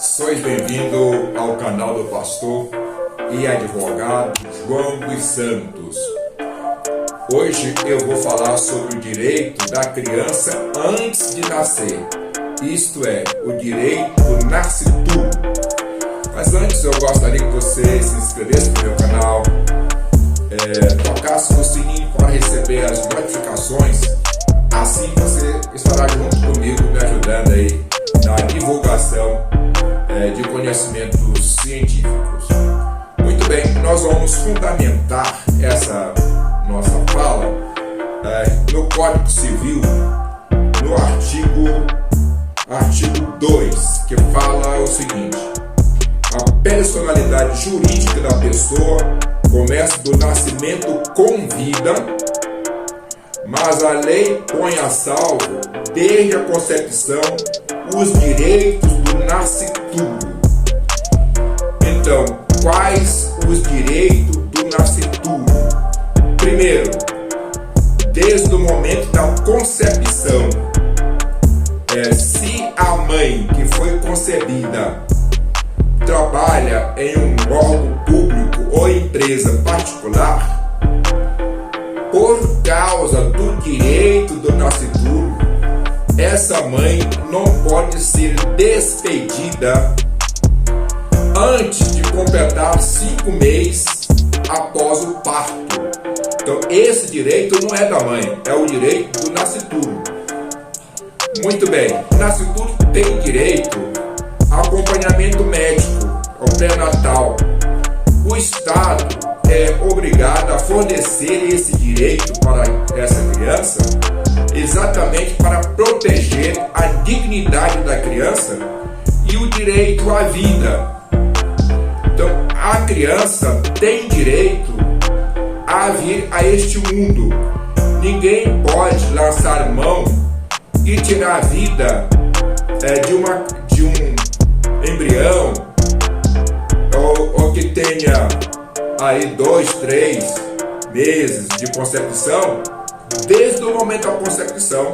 Sois bem-vindo ao canal do pastor e advogado João dos Santos. Hoje eu vou falar sobre o direito da criança antes de nascer, isto é, o direito do nascituro. Mas antes eu gostaria que você se inscrevesse no meu canal, tocasse no sininho para receber as notificações. Assim você estará junto comigo me ajudando aí na divulgação de conhecimentos científicos. Muito bem, nós vamos fundamentar essa nossa fala no Código Civil, no artigo 2, que fala o seguinte: a personalidade jurídica da pessoa começa do nascimento com vida, mas a lei põe a salvo, desde a concepção, os direitos do nascituro. Então, quais os direitos do nascituro? Primeiro, desde o momento da concepção, se a mãe que foi concebida trabalha em um órgão público ou empresa particular, por causa do direito do nascituro, essa mãe não pode ser despedida antes de completar 5 meses após o parto. Então esse direito não é da mãe, é o direito do nascituro. Muito bem, o nascituro tem direito a acompanhamento médico, ao pré-natal. O Estado é obrigado a fornecer esse direito para essa criança, exatamente para proteger a dignidade da criança e o direito à vida. Então, a criança tem direito a vir a este mundo. Ninguém pode lançar mão e tirar a vida de um embrião ou que tenha aí 2, 3 meses de concepção. Desde o momento da concepção,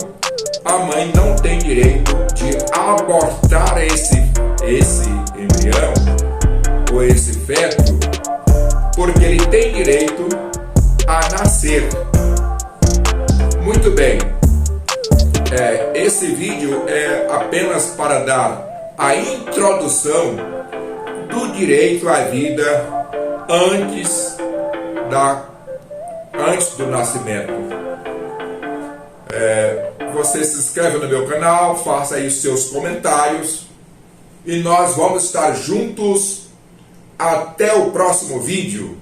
a mãe não tem direito de abortar esse embrião ou esse feto, porque ele tem direito a nascer. Muito bem, esse vídeo é apenas para dar a introdução do direito à vida antes do nascimento. Você se inscreve no meu canal, faça aí os seus comentários e nós vamos estar juntos até o próximo vídeo.